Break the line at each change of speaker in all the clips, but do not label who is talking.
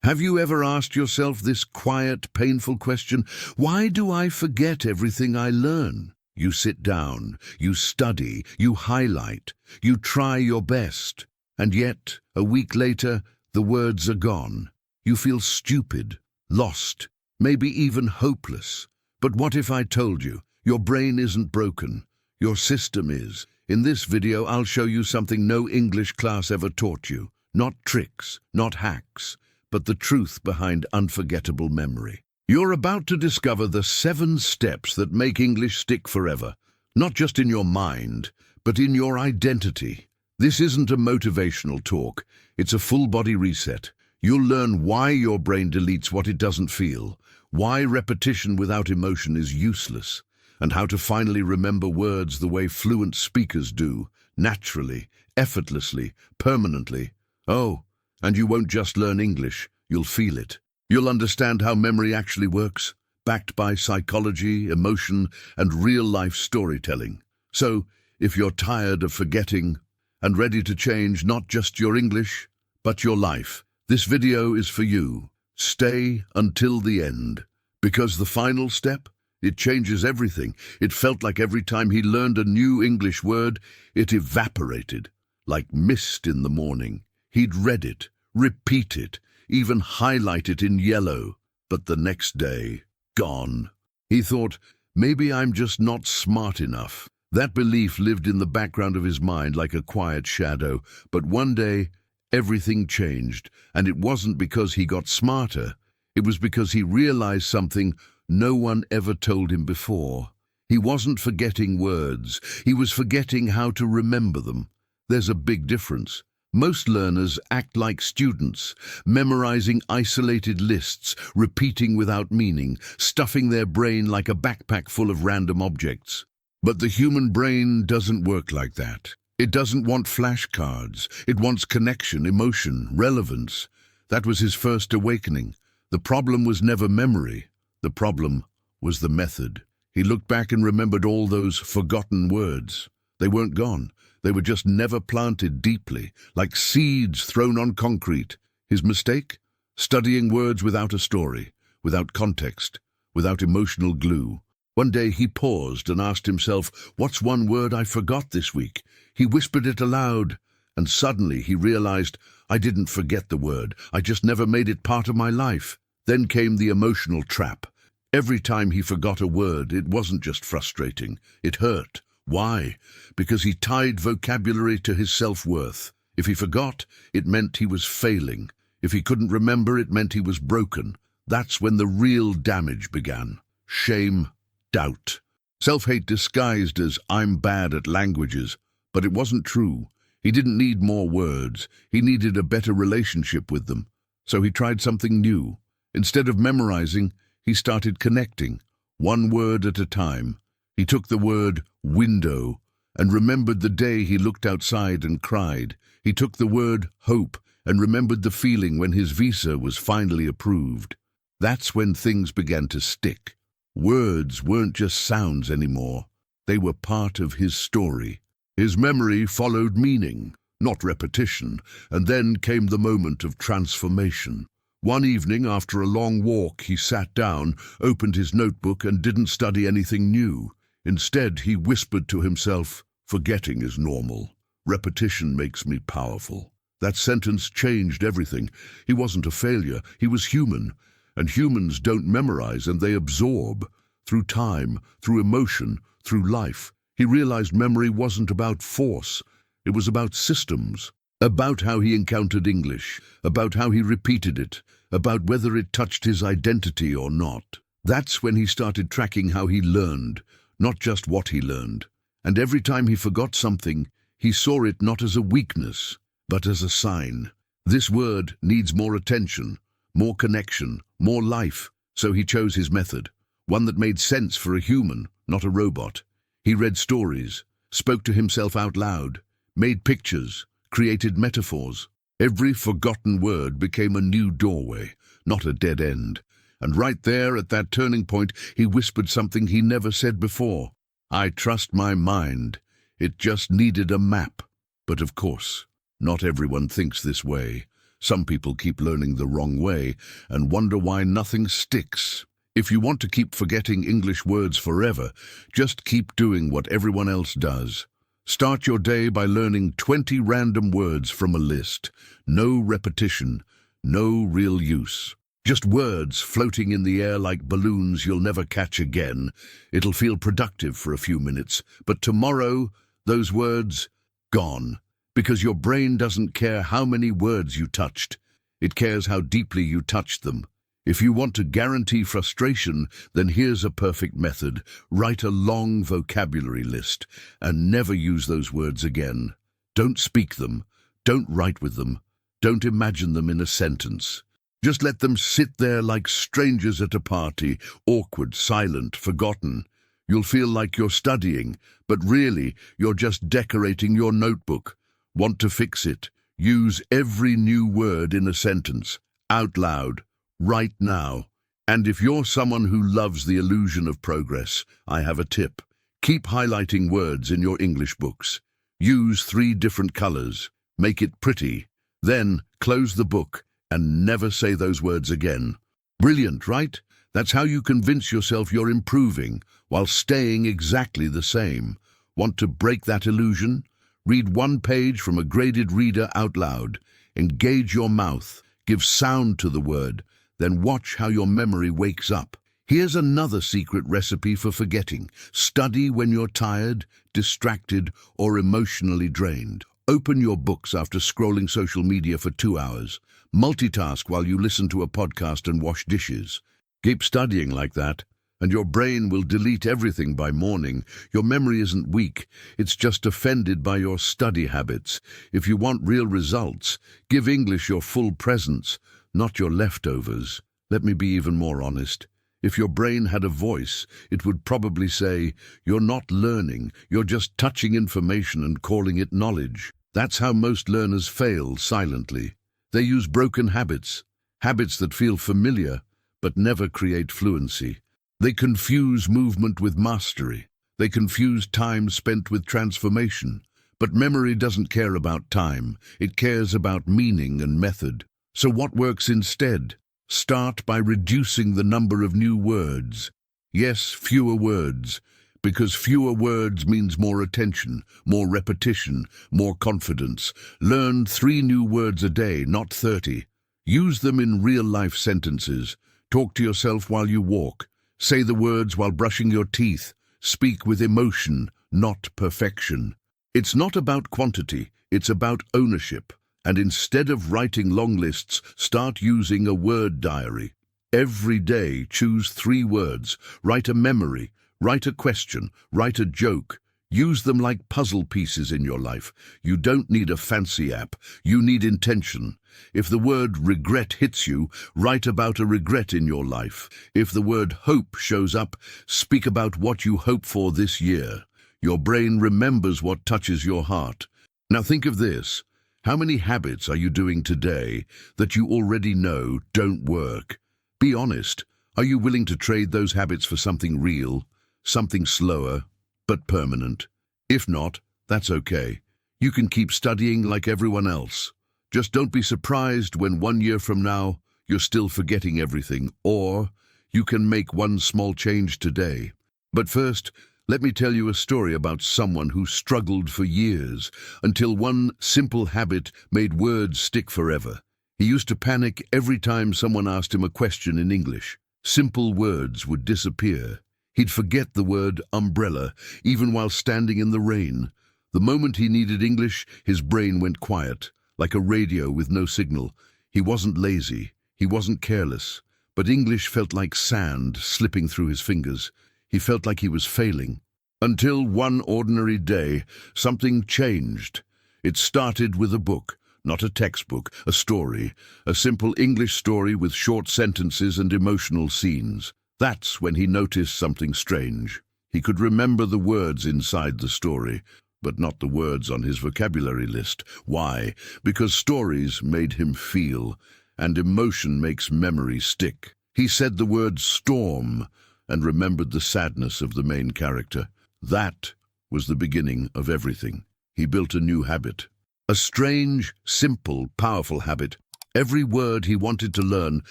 Have you ever asked yourself this quiet, painful question? Why do I forget everything I learn? You sit down, you study, you highlight, you try your best, and yet, a week later, the words are gone. You feel stupid, lost, maybe even hopeless. But what if I told you, your brain isn't broken, your system is? In this video, I'll show you something no English class ever taught you. Not tricks, not hacks, but the truth behind unforgettable memory. You're about to discover the 7 steps that make English stick forever, not just in your mind, but in your identity. This isn't a motivational talk, it's a full-body reset. You'll learn why your brain deletes what it doesn't feel, why repetition without emotion is useless, and how to finally remember words the way fluent speakers do, naturally, effortlessly, permanently. Oh, and you won't just learn English, you'll feel it. You'll understand how memory actually works, backed by psychology, emotion, and real-life storytelling. So, if you're tired of forgetting and ready to change not just your English, but your life, this video is for you. Stay until the end, because the final step, it changes everything. It felt like every time he learned a new English word, it evaporated, like mist in the morning. He'd read it, repeat it, even highlight it in yellow, but the next day, gone. He thought, maybe I'm just not smart enough. That belief lived in the background of his mind like a quiet shadow, but one day, everything changed, and it wasn't because he got smarter. It was because he realized something no one ever told him before. He wasn't forgetting words, he was forgetting how to remember them. There's a big difference. Most learners act like students, memorizing isolated lists, repeating without meaning, stuffing their brain like a backpack full of random objects. But the human brain doesn't work like that. It doesn't want flashcards. It wants connection, emotion, relevance. That was his first awakening. The problem was never memory. The problem was the method. He looked back and remembered all those forgotten words. They weren't gone. They were just never planted deeply, like seeds thrown on concrete. His mistake? Studying words without a story, without context, without emotional glue. One day he paused and asked himself, what's one word I forgot this week? He whispered it aloud, and suddenly he realized, I didn't forget the word, I just never made it part of my life. Then came the emotional trap. Every time he forgot a word, it wasn't just frustrating, it hurt. Why? Because he tied vocabulary to his self-worth. If he forgot, it meant he was failing. If he couldn't remember, it meant he was broken. That's when the real damage began. Shame, doubt. Self-hate disguised as I'm bad at languages. But it wasn't true. He didn't need more words. He needed a better relationship with them. So he tried something new. Instead of memorizing, he started connecting, one word at a time. He took the word window and remembered the day he looked outside and cried. He took the word hope and remembered the feeling when his visa was finally approved. That's when things began to stick. Words weren't just sounds anymore. They were part of his story. His memory followed meaning, not repetition, and then came the moment of transformation. One evening, after a long walk, he sat down, opened his notebook, and didn't study anything new. Instead, he whispered to himself, forgetting is normal. Repetition makes me powerful. That sentence changed everything. He wasn't a failure, he was human. And humans don't memorize, and they absorb. Through time, through emotion, through life. He realized memory wasn't about force. It was about systems. About how he encountered English. About how he repeated it. About whether it touched his identity or not. That's when he started tracking how he learned. Not just what he learned. And every time he forgot something, he saw it not as a weakness, but as a sign. This word needs more attention, more connection, more life. So he chose his method, one that made sense for a human, not a robot. He read stories, spoke to himself out loud, made pictures, created metaphors. Every forgotten word became a new doorway, not a dead end. And right there at that turning point, he whispered something he never said before. I trust my mind. It just needed a map. But of course, not everyone thinks this way. Some people keep learning the wrong way and wonder why nothing sticks. If you want to keep forgetting English words forever, just keep doing what everyone else does. Start your day by learning 20 random words from a list. No repetition, no real use. Just words floating in the air like balloons you'll never catch again. It'll feel productive for a few minutes, but tomorrow, those words, gone. Because your brain doesn't care how many words you touched. It cares how deeply you touched them. If you want to guarantee frustration, then here's a perfect method. Write a long vocabulary list and never use those words again. Don't speak them. Don't write with them. Don't imagine them in a sentence. Just let them sit there like strangers at a party, awkward, silent, forgotten. You'll feel like you're studying, but really, you're just decorating your notebook. Want to fix it? Use every new word in a sentence, out loud, right now. And if you're someone who loves the illusion of progress, I have a tip. Keep highlighting words in your English books. Use 3 different colors. Make it pretty. Then close the book and never say those words again. Brilliant, right? That's how you convince yourself you're improving while staying exactly the same. Want to break that illusion? Read 1 page from a graded reader out loud. Engage your mouth. Give sound to the word. Then watch how your memory wakes up. Here's another secret recipe for forgetting. Study when you're tired, distracted, or emotionally drained. Open your books after scrolling social media for 2 hours. Multitask while you listen to a podcast and wash dishes. Keep studying like that, and your brain will delete everything by morning. Your memory isn't weak, it's just offended by your study habits. If you want real results, give English your full presence, not your leftovers. Let me be even more honest. If your brain had a voice, it would probably say, "You're not learning, you're just touching information and calling it knowledge." That's how most learners fail silently. They use broken habits, habits that feel familiar, but never create fluency. They confuse movement with mastery. They confuse time spent with transformation. But memory doesn't care about time. It cares about meaning and method. So what works instead? Start by reducing the number of new words. Yes, fewer words, because fewer words means more attention, more repetition, more confidence. Learn 3 new words a day, not 30. Use them in real-life sentences. Talk to yourself while you walk. Say the words while brushing your teeth. Speak with emotion, not perfection. It's not about quantity, it's about ownership. And instead of writing long lists, start using a word diary. Every day, choose 3 words. Write a memory, write a question, write a joke. Use them like puzzle pieces in your life. You don't need a fancy app. You need intention. If the word regret hits you, write about a regret in your life. If the word hope shows up, speak about what you hope for this year. Your brain remembers what touches your heart. Now think of this. How many habits are you doing today that you already know don't work? Be honest. Are you willing to trade those habits for something real, something slower, but permanent? If not, that's okay. You can keep studying like everyone else. Just don't be surprised when 1 year from now, you're still forgetting everything, or you can make one small change today. But first, let me tell you a story about someone who struggled for years until one simple habit made words stick forever. He used to panic every time someone asked him a question in English. Simple words would disappear. He'd forget the word umbrella, even while standing in the rain. The moment he needed English, his brain went quiet, like a radio with no signal. He wasn't lazy, he wasn't careless, but English felt like sand slipping through his fingers. He felt like he was failing. Until one ordinary day, something changed. It started with a book, not a textbook, a story, a simple English story with short sentences and emotional scenes. That's when he noticed something strange. He could remember the words inside the story, but not the words on his vocabulary list. Why? Because stories made him feel, and emotion makes memory stick. He said the word storm and remembered the sadness of the main character. That was the beginning of everything. He built a new habit. A strange, simple, powerful habit. Every word he wanted to learn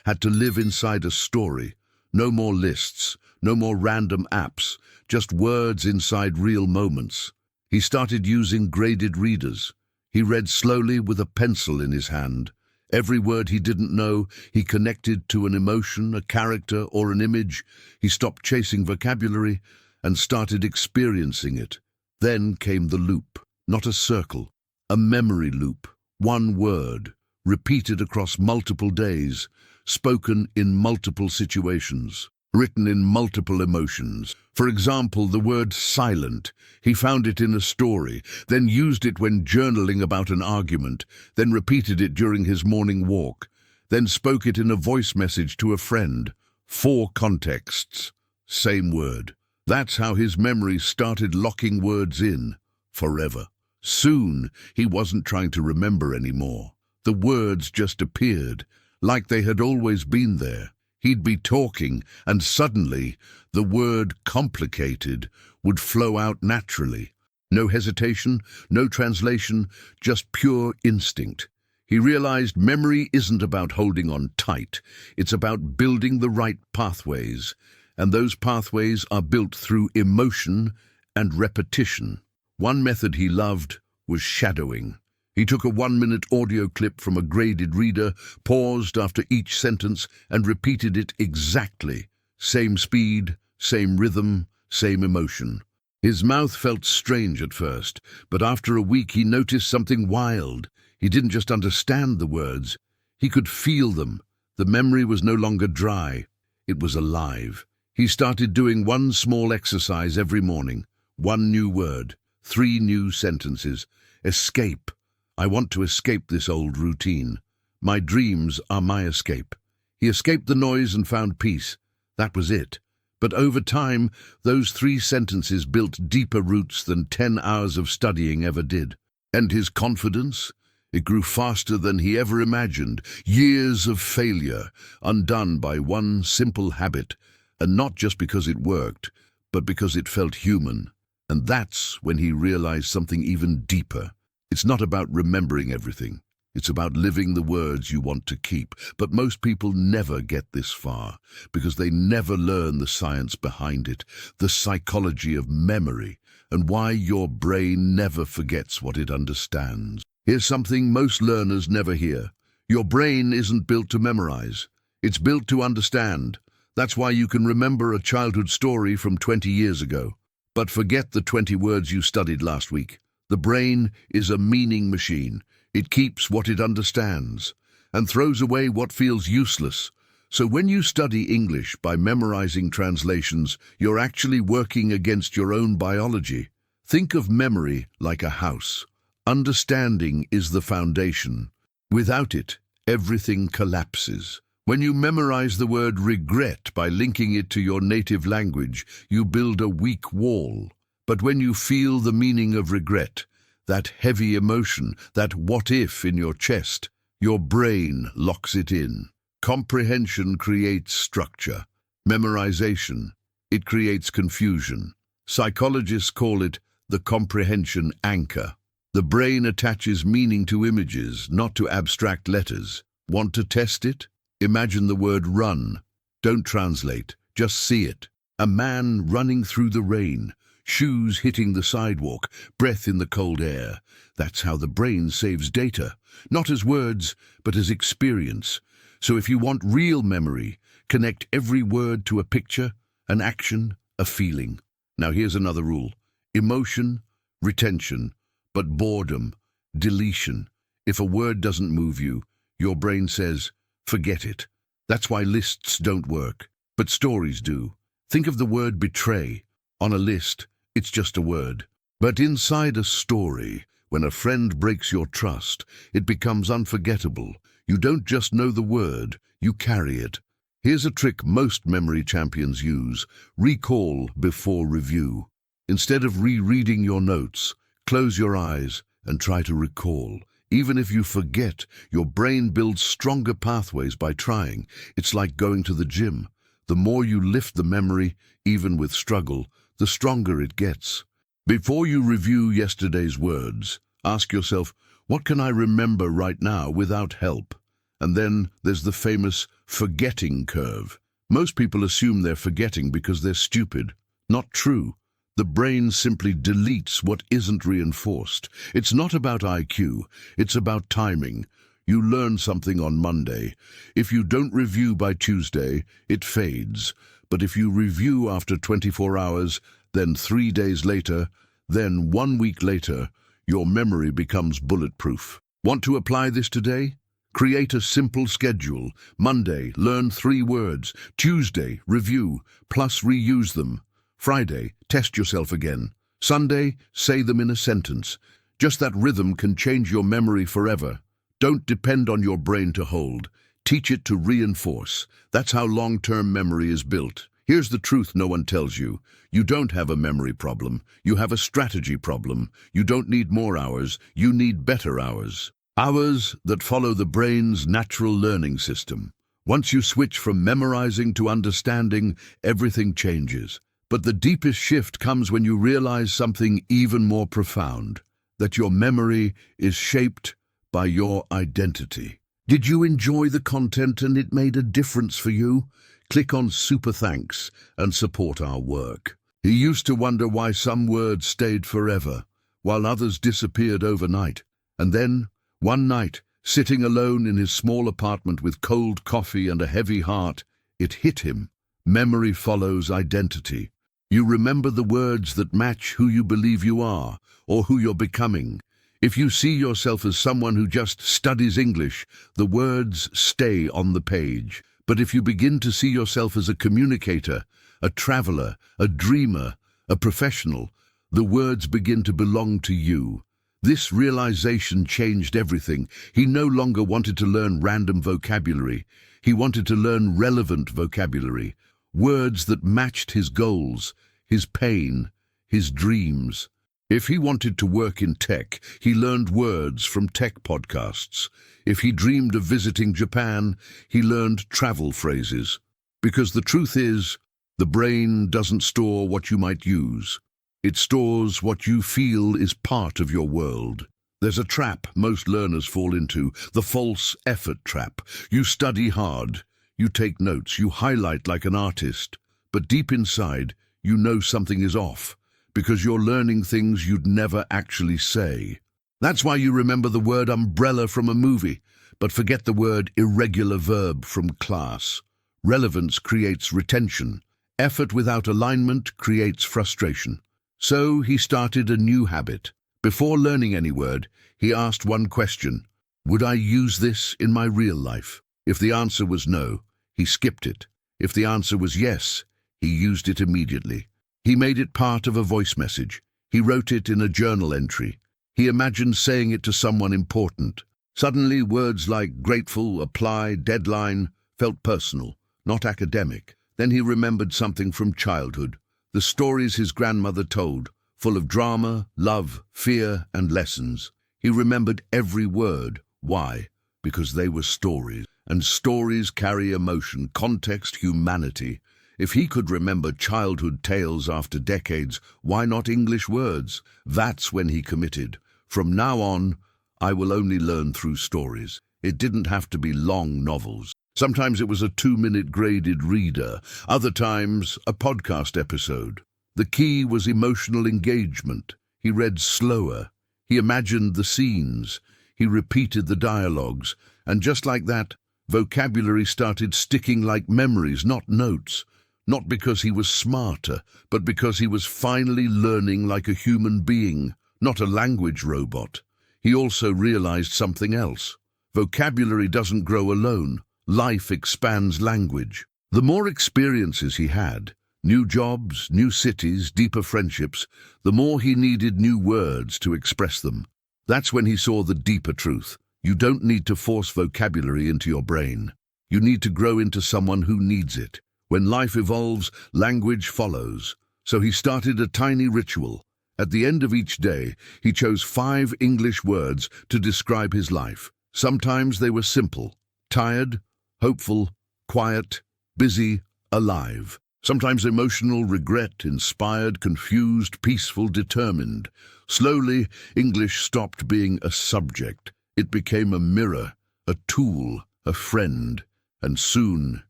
had to live inside a story. No more lists, no more random apps, just words inside real moments. He started using graded readers. He read slowly with a pencil in his hand. Every word he didn't know, he connected to an emotion, a character, or an image. He stopped chasing vocabulary and started experiencing it. Then came the loop, not a circle, a memory loop. One word, repeated across multiple days, spoken in multiple situations, written in multiple emotions. For example, the word silent. He found it in a story, then used it when journaling about an argument, then repeated it during his morning walk, then spoke it in a voice message to a friend. 4 contexts, same word. That's how his memory started locking words in, forever. Soon, he wasn't trying to remember anymore. The words just appeared, like they had always been there. He'd be talking, and suddenly, the word complicated would flow out naturally. No hesitation, no translation, just pure instinct. He realized memory isn't about holding on tight. It's about building the right pathways, and those pathways are built through emotion and repetition. One method he loved was shadowing. He took a 1-minute audio clip from a graded reader, paused after each sentence, and repeated it exactly. Same speed, same rhythm, same emotion. His mouth felt strange at first, but after a week he noticed something wild. He didn't just understand the words, he could feel them. The memory was no longer dry, it was alive. He started doing one small exercise every morning. 1 new word, 3 new sentences. Escape. I want to escape this old routine. My dreams are my escape. He escaped the noise and found peace. That was it. But over time, those 3 sentences built deeper roots than 10 hours of studying ever did. And his confidence? It grew faster than he ever imagined. Years of failure, undone by one simple habit. And not just because it worked, but because it felt human. And that's when he realized something even deeper. It's not about remembering everything. It's about living the words you want to keep. But most people never get this far because they never learn the science behind it, the psychology of memory, and why your brain never forgets what it understands. Here's something most learners never hear. Your brain isn't built to memorize. It's built to understand. That's why you can remember a childhood story from 20 years ago, but forget the 20 words you studied last week. The brain is a meaning machine. It keeps what it understands and throws away what feels useless. So when you study English by memorizing translations, you're actually working against your own biology. Think of memory like a house. Understanding is the foundation. Without it, everything collapses. When you memorize the word regret by linking it to your native language, you build a weak wall. But when you feel the meaning of regret, that heavy emotion, that what if in your chest, your brain locks it in. Comprehension creates structure. Memorization, it creates confusion. Psychologists call it the comprehension anchor. The brain attaches meaning to images, not to abstract letters. Want to test it? Imagine the word run. Don't translate, just see it. A man running through the rain. Shoes hitting the sidewalk, breath in the cold air. That's how the brain saves data, not as words, but as experience. So if you want real memory, connect every word to a picture, an action, a feeling. Now here's another rule. Emotion, retention, but boredom, deletion. If a word doesn't move you, your brain says, forget it. That's why lists don't work, but stories do. Think of the word betray. On a list, it's just a word. But inside a story, when a friend breaks your trust, it becomes unforgettable. You don't just know the word, you carry it. Here's a trick most memory champions use. Recall before review. Instead of rereading your notes, close your eyes and try to recall. Even if you forget, your brain builds stronger pathways by trying. It's like going to the gym. The more you lift the memory, even with struggle, the stronger it gets. Before you review yesterday's words, ask yourself, what can I remember right now without help? And then there's the famous forgetting curve. Most people assume they're forgetting because they're stupid. Not true. The brain simply deletes what isn't reinforced. It's not about IQ, it's about timing. You learn something on Monday. If you don't review by Tuesday, it fades. But if you review after 24 hours, then 3 days later, then 1 week later, your memory becomes bulletproof. Want to apply this today? Create a simple schedule. Monday, learn 3 words. Tuesday, review, plus reuse them. Friday, test yourself again. Sunday, say them in a sentence. Just that rhythm can change your memory forever. Don't depend on your brain to hold. Teach it to reinforce. That's how long-term memory is built. Here's the truth no one tells you. You don't have a memory problem. You have a strategy problem. You don't need more hours. You need better hours. Hours that follow the brain's natural learning system. Once you switch from memorizing to understanding, everything changes. But the deepest shift comes when you realize something even more profound, that your memory is shaped by your identity. Did you enjoy the content and it made a difference for you? Click on Super Thanks and support our work. He used to wonder why some words stayed forever, while others disappeared overnight. And then, one night, sitting alone in his small apartment with cold coffee and a heavy heart, it hit him. Memory follows identity. You remember the words that match who you believe you are, or who you're becoming. If you see yourself as someone who just studies English, the words stay on the page. But if you begin to see yourself as a communicator, a traveler, a dreamer, a professional, the words begin to belong to you. This realization changed everything. He no longer wanted to learn random vocabulary. He wanted to learn relevant vocabulary. Words that matched his goals, his pain, his dreams. If he wanted to work in tech, he learned words from tech podcasts. If he dreamed of visiting Japan, he learned travel phrases. Because the truth is, the brain doesn't store what you might use. It stores what you feel is part of your world. There's a trap most learners fall into, the false effort trap. You study hard. You take notes, you highlight like an artist, but deep inside, you know something is off, because you're learning things you'd never actually say. That's why you remember the word umbrella from a movie, but forget the word irregular verb from class. Relevance creates retention. Effort without alignment creates frustration. So he started a new habit. Before learning any word, he asked one question: would I use this in my real life? If the answer was no, he skipped it. If the answer was yes, he used it immediately. He made it part of a voice message. He wrote it in a journal entry. He imagined saying it to someone important. Suddenly, words like grateful, apply, deadline felt personal, not academic. Then he remembered something from childhood. The stories his grandmother told, full of drama, love, fear, and lessons. He remembered every word. Why? Because they were stories. And stories carry emotion, context, humanity. If he could remember childhood tales after decades, why not English words? That's when he committed. From now on, I will only learn through stories. It didn't have to be long novels. Sometimes it was a 2-minute graded reader. Other times, a podcast episode. The key was emotional engagement. He read slower. He imagined the scenes. He repeated the dialogues. And just like that, vocabulary started sticking like memories, not notes. Not because he was smarter, but because he was finally learning like a human being, not a language robot. He also realized something else. Vocabulary doesn't grow alone. Life expands language. The more experiences he had, new jobs, new cities, deeper friendships, the more he needed new words to express them. That's when he saw the deeper truth. You don't need to force vocabulary into your brain. You need to grow into someone who needs it. When life evolves, language follows. So he started a tiny ritual. At the end of each day, he chose 5 English words to describe his life. Sometimes they were simple: tired, hopeful, quiet, busy, alive. Sometimes emotional, regret, inspired, confused, peaceful, determined. Slowly, English stopped being a subject. It became a mirror, a tool, a friend, and soon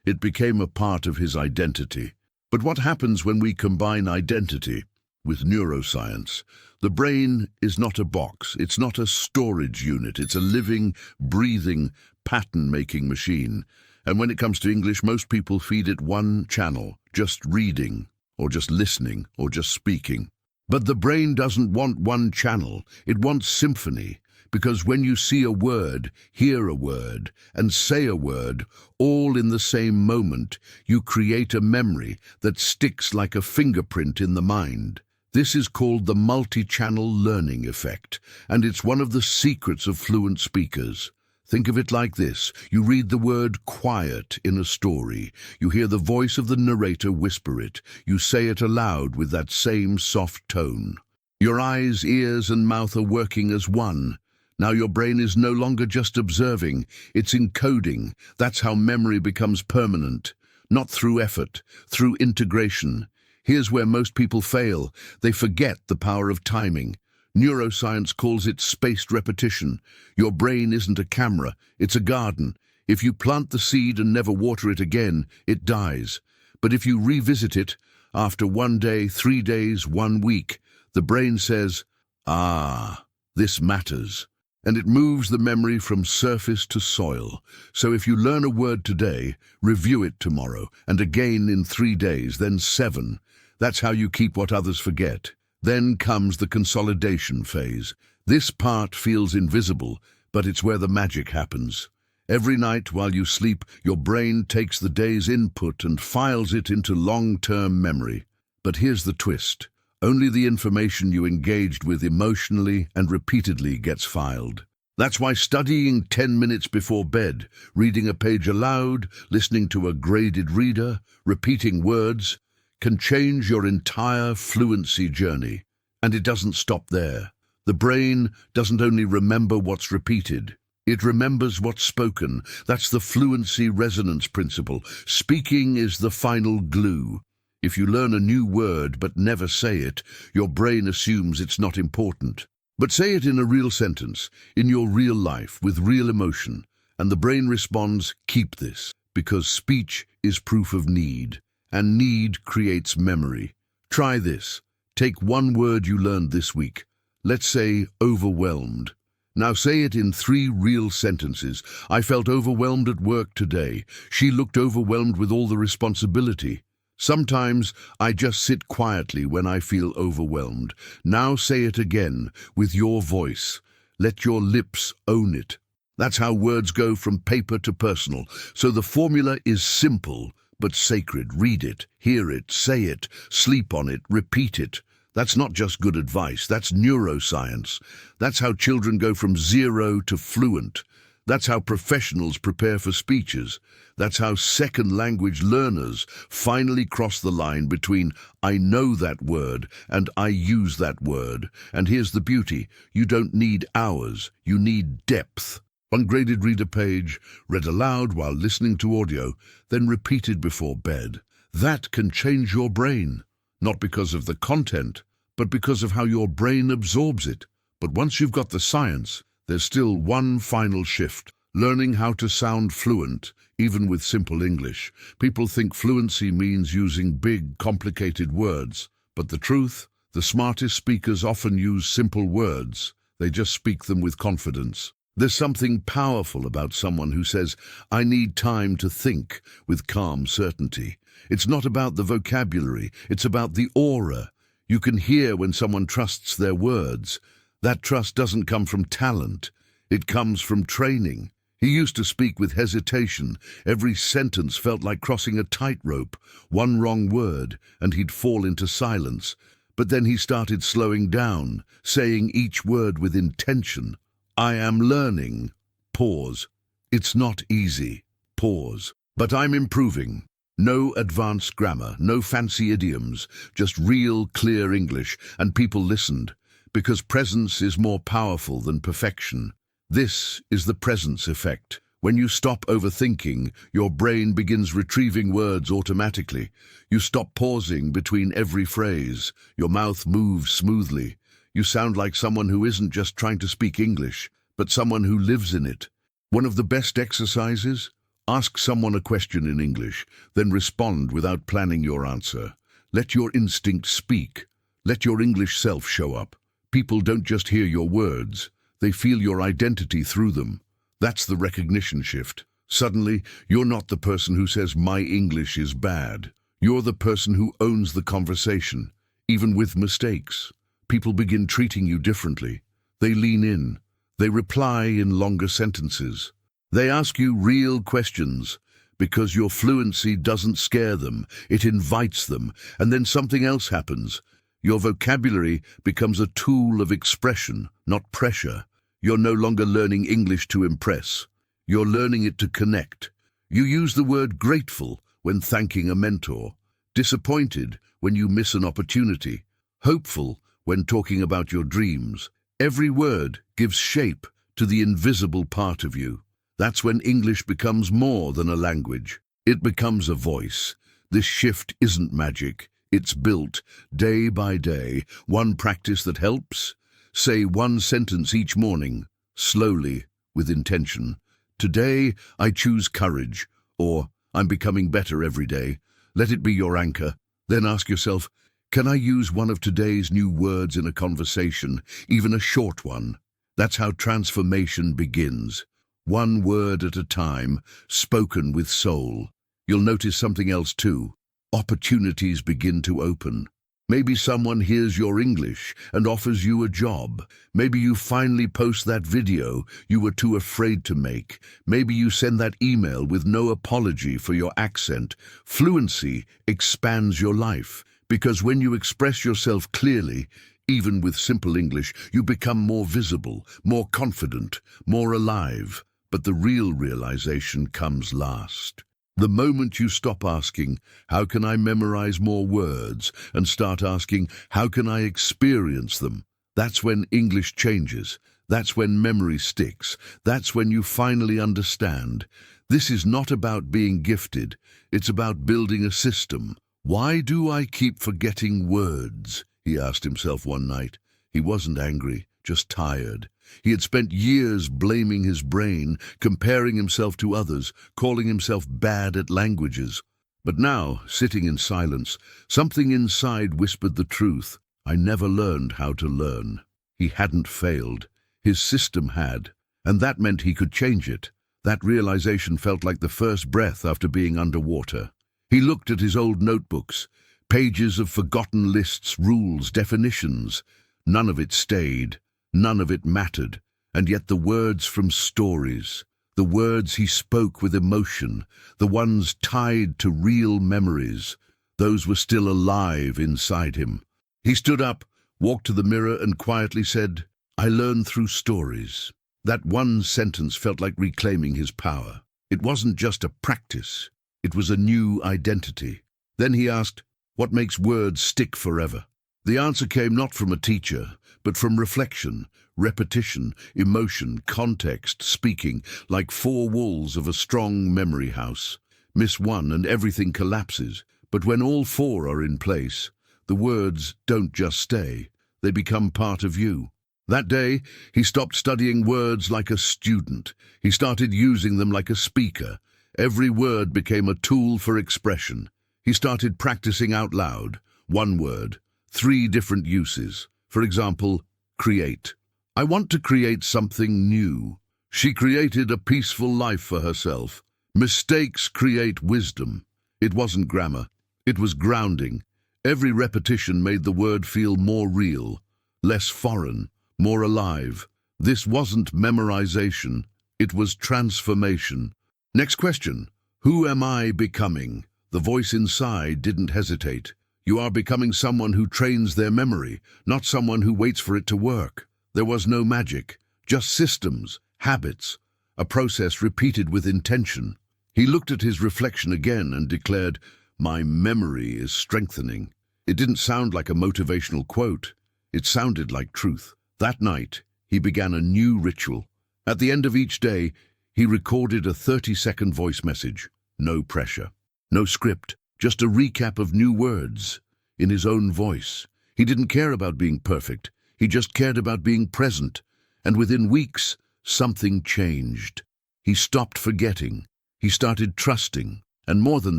it became a part of his identity. But what happens when we combine identity with neuroscience? The brain is not a box, it's not a storage unit, it's a living, breathing, pattern-making machine. And when it comes to English, most people feed it one channel, just reading, or just listening, or just speaking. But the brain doesn't want one channel, it wants symphony, because when you see a word, hear a word, and say a word, all in the same moment, you create a memory that sticks like a fingerprint in the mind. This is called the multi-channel learning effect, and it's one of the secrets of fluent speakers. Think of it like this. You read the word quiet in a story. You hear the voice of the narrator whisper it. You say it aloud with that same soft tone. Your eyes, ears, and mouth are working as one. Now your brain is no longer just observing, it's encoding. That's how memory becomes permanent. Not through effort, through integration. Here's where most people fail. They forget the power of timing. Neuroscience calls it spaced repetition. Your brain isn't a camera, it's a garden. If you plant the seed and never water it again, it dies. But if you revisit it, after 1 day, 3 days, 1 week, the brain says, "Ah, this matters." And it moves the memory from surface to soil. So if you learn a word today, review it tomorrow, and again in 3 days, then 7. That's how you keep what others forget. Then comes the consolidation phase. This part feels invisible, but it's where the magic happens. Every night while you sleep, your brain takes the day's input and files it into long-term memory. But here's the twist. Only the information you engaged with emotionally and repeatedly gets filed. That's why studying 10 minutes before bed, reading a page aloud, listening to a graded reader, repeating words, can change your entire fluency journey. And it doesn't stop there. The brain doesn't only remember what's repeated, it remembers what's spoken. That's the fluency resonance principle. Speaking is the final glue. If you learn a new word but never say it, your brain assumes it's not important. But say it in a real sentence, in your real life, with real emotion, and the brain responds, "Keep this," because speech is proof of need. And need creates memory. Try this. Take one word you learned this week. Let's say overwhelmed. Now say it in 3 real sentences. I felt overwhelmed at work today. She looked overwhelmed with all the responsibility. Sometimes I just sit quietly when I feel overwhelmed. Now say it again with your voice. Let your lips own it. That's how words go from paper to personal. So the formula is simple but sacred. Read it, hear it, say it, sleep on it, repeat it. That's not just good advice, that's neuroscience. That's how children go from 0 to fluent. That's how professionals prepare for speeches. That's how second language learners finally cross the line between "I know that word" and "I use that word." And here's the beauty. You don't need hours, you need depth. One graded reader page, read aloud while listening to audio, then repeated before bed. That can change your brain, not because of the content, but because of how your brain absorbs it. But once you've got the science, there's still one final shift, learning how to sound fluent, even with simple English. People think fluency means using big, complicated words, but the truth, the smartest speakers often use simple words. They just speak them with confidence. There's something powerful about someone who says, "I need time to think," with calm certainty. It's not about the vocabulary, it's about the aura. You can hear when someone trusts their words. That trust doesn't come from talent, it comes from training. He used to speak with hesitation. Every sentence felt like crossing a tightrope. One wrong word, and he'd fall into silence. But then he started slowing down, saying each word with intention. "I am learning." Pause. It's not easy. Pause. But I'm improving. No advanced grammar, no fancy idioms, just real, clear English, and people listened, because presence is more powerful than perfection. This is the presence effect. When you stop overthinking, your brain begins retrieving words automatically. You stop pausing between every phrase. Your mouth moves smoothly. You sound like someone who isn't just trying to speak English, but someone who lives in it. One of the best exercises? Ask someone a question in English, then respond without planning your answer. Let your instinct speak. Let your English self show up. People don't just hear your words, they feel your identity through them. That's the recognition shift. Suddenly, you're not the person who says, "My English is bad." You're the person who owns the conversation, even with mistakes. People begin treating you differently. They lean in. They reply in longer sentences. They ask you real questions because your fluency doesn't scare them. It invites them. And then something else happens. Your vocabulary becomes a tool of expression, not pressure. You're no longer learning English to impress. You're learning it to connect. You use the word grateful when thanking a mentor, disappointed when you miss an opportunity, hopeful when talking about your dreams. Every word gives shape to the invisible part of you. That's when English becomes more than a language. It becomes a voice. This shift isn't magic. It's built day by day. One practice that helps. Say one sentence each morning, slowly, with intention. Today, I choose courage, or I'm becoming better every day. Let it be your anchor. Then ask yourself, can I use one of today's new words in a conversation, even a short one? That's how transformation begins. One word at a time, spoken with soul. You'll notice something else too. Opportunities begin to open. Maybe someone hears your English and offers you a job. Maybe you finally post that video you were too afraid to make. Maybe you send that email with no apology for your accent. Fluency expands your life, because when you express yourself clearly, even with simple English, you become more visible, more confident, more alive. But the real realization comes last. The moment you stop asking, how can I memorize more words, and start asking, how can I experience them? That's when English changes. That's when memory sticks. That's when you finally understand. This is not about being gifted. It's about building a system. Why do I keep forgetting words? He asked himself one night. He wasn't angry, just tired. He had spent years blaming his brain, comparing himself to others, calling himself bad at languages. But now, sitting in silence, something inside whispered the truth. I never learned how to learn. He hadn't failed. His system had. And that meant he could change it. That realization felt like the first breath after being underwater. He looked at his old notebooks, pages of forgotten lists, rules, definitions. None of it stayed. None of it mattered, and yet the words from stories, the words he spoke with emotion, the ones tied to real memories, those were still alive inside him. He stood up, walked to the mirror and quietly said, I learn through stories. That one sentence felt like reclaiming his power. It wasn't just a practice, it was a new identity. Then he asked, what makes words stick forever? The answer came not from a teacher, but from reflection, repetition, emotion, context, speaking, like four walls of a strong memory house. Miss one and everything collapses, but when all four are in place, the words don't just stay, they become part of you. That day, he stopped studying words like a student. He started using them like a speaker. Every word became a tool for expression. He started practicing out loud, one word, 3 different uses. For example, create. I want to create something new. She created a peaceful life for herself. Mistakes create wisdom. It wasn't grammar. It was grounding. Every repetition made the word feel more real, less foreign, more alive. This wasn't memorization. It was transformation. Next question. Who am I becoming? The voice inside didn't hesitate. You are becoming someone who trains their memory, not someone who waits for it to work. There was no magic, just systems, habits, a process repeated with intention. He looked at his reflection again and declared, my memory is strengthening. It didn't sound like a motivational quote. It sounded like truth. That night, he began a new ritual. At the end of each day, he recorded a 30-second voice message. No pressure, no script. Just a recap of new words, in his own voice. He didn't care about being perfect. He just cared about being present. And within weeks, something changed. He stopped forgetting. He started trusting. And more than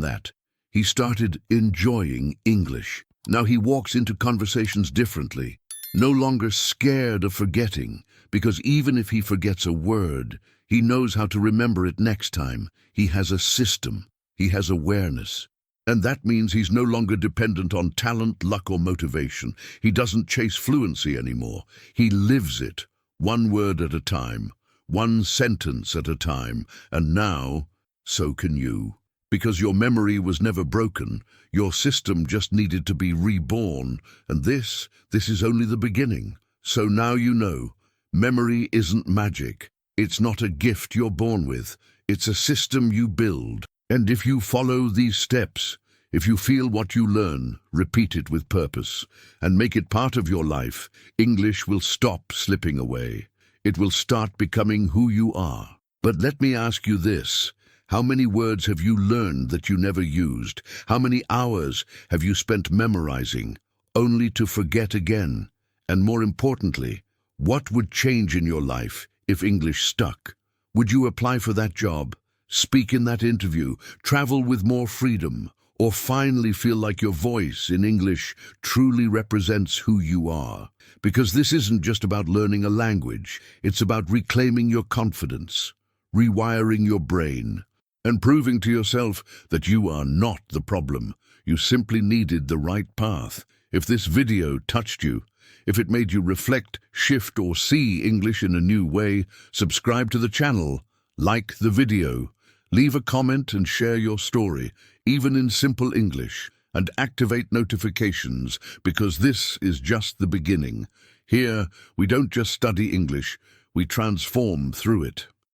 that, he started enjoying English. Now he walks into conversations differently, no longer scared of forgetting, because even if he forgets a word, he knows how to remember it next time. He has a system. He has awareness. And that means he's no longer dependent on talent, luck, or motivation. He doesn't chase fluency anymore. He lives it, one word at a time, one sentence at a time. And now, so can you. Because your memory was never broken, your system just needed to be reborn. And this is only the beginning. So now you know, memory isn't magic. It's not a gift you're born with. It's a system you build. And if you follow these steps, if you feel what you learn, repeat it with purpose, and make it part of your life, English will stop slipping away. It will start becoming who you are. But let me ask you this. How many words have you learned that you never used? How many hours have you spent memorizing, only to forget again? And more importantly, what would change in your life if English stuck? Would you apply for that job, speak in that interview, travel with more freedom, or finally feel like your voice in English truly represents who you are? Because this isn't just about learning a language, it's about reclaiming your confidence, rewiring your brain, and proving to yourself that you are not the problem. You simply needed the right path. If this video touched you, if it made you reflect, shift, or see English in a new way, subscribe to the channel, like the video, leave a comment and share your story, even in simple English, and activate notifications, because this is just the beginning. Here, we don't just study English, we transform through it.